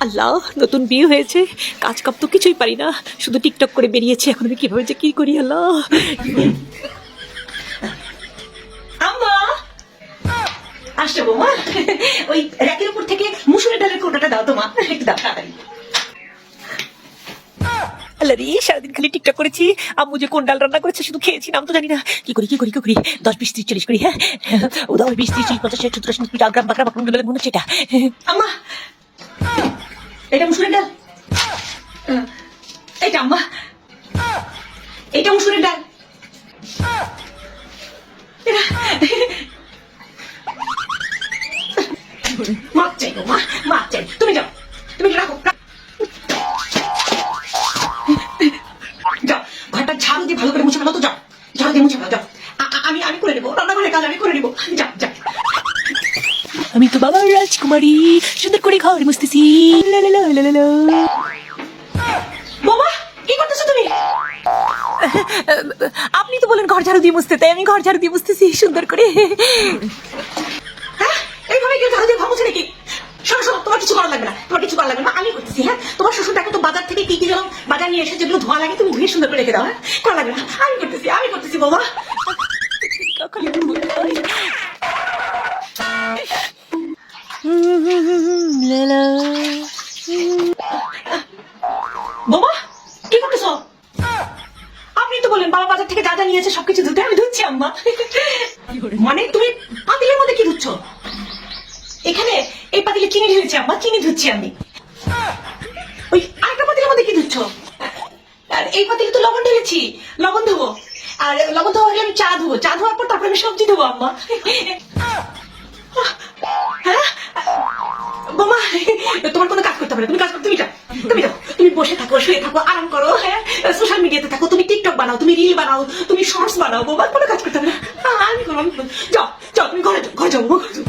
আল্লাহ, নতুন বিয়ে হয়েছে, কাজ কাপ তো কিছুই পারি না, শুধু টিকটক করে বেরিয়েছে। এখন আমি কিভাবে যে কি করি আল্লাহ। আম্মা আসছে বৌমা, ওই র্যাকের উপর থেকে মুসুরের ডালের কোটাটা দাও তোমা, একটু দাও তাড়াতাড়ি। আল্লাহ রে, সারাদিন খালি টিকটক করেছি। আম্মু যে কোন ডাল রান্না করেছে শুধু খেয়েছি, নাম তো জানি না। কি করি 10, 20, 30, 40 করি। হ্যাঁ ও দাও, 20, 30, 40, 50, 60, 70, 80, 90, গ্রাম বাকরা বাকরা ডালের মনে হচ্ছে এটা। আম্মা, এটা মুসুরের ডাল। এইটা আম্মা, এইটা মুসুরের ডাল। মাপ চাই গো মা, মাপ চাই। তুমি যাও, তুমি রাখো, যাও ঘরটা ঝাড়ু দিয়ে ভালো করে মুছে ফেলো তো, যাও ঝাড়ু দিয়ে মুছে ফেলো, যাও। আমি আমি করে নেবো, রান্নাঘরের কাজ আমি করে নেবো, যাও যাও। আমি তো বাবার রাজকুমারী, সুন্দর করে ঘর মুছতেছি। বাবা, কি করতেছো তুমি? আপনি তো বলেন ঘর ঝাড়ু দিয়ে মুছতে, তাই আমি ঘর ঝাড়ু দিয়ে মুছতেছি সুন্দর করে। হ্যাঁ, এইভাবে কেউ ঝাড়ু দিয়ে ঘর মুছে নাকি? শোনো শোনো, তোমার কিছু করা লাগবে না, তোমার কিছু করা লাগবে না, আমি করতেছি। হ্যাঁ, তোমার শ্বশুর দেখো তো বাজার থেকে কি কি যেন বাজার নিয়ে এসে, যেগুলো ধোয়া লাগে তুমি ধুয়ে সুন্দর করে রেখে দাও। হ্যাঁ, করা লাগবে না, আমি করতেছি বাবা। বাবা, কি করতেছো? আপনি তো বলেন বাবা বাজার থেকে যা যা নিয়েছে সবকিছু ধুতে, আমি ধুচ্ছি আম্মা। মানে তুমি পাতিলের মধ্যে কি ধুচ্ছ? এখানে এই পাতিলে চিনি ঢেলেছি আম্মা, চিনি ধুচ্ছি আমি। ওই আরেকটা পাতিলের মধ্যে কি ধুচ্ছ? আর এই পাতিলে তো লবণ ঢেলেছি, লবণ ধোবো। আর লবণ ধোয়া হলে আমি চা ধোবো, চা ধোয়ার পর তারপরে আমি সবজি ধোবো আম্মা। হ্যাঁ বোমা, তোমার কোনো কাজ করতে হবে না, তুমি কাজ করো, তুমি যাও, তুমি যাও, তুমি বসে থাকো, শুয়ে থাকো, আরাম করো। হ্যাঁ, সোশ্যাল মিডিয়াতে থাকো, তুমি টিকটক বানাও, তুমি রিল বানাও, তুমি শর্টস বানাও। বোমা, কোনো কাজ করতে হবে না, আমি করবো, আমি করবো। যাও যাও, তুমি ঘরে যাও, ঘরে যাও বোমা, ঘরে যাও।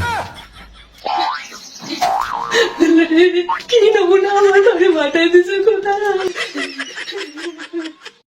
কি নমুনা আমার ঘরে পাঠাই দিছো কোথায়?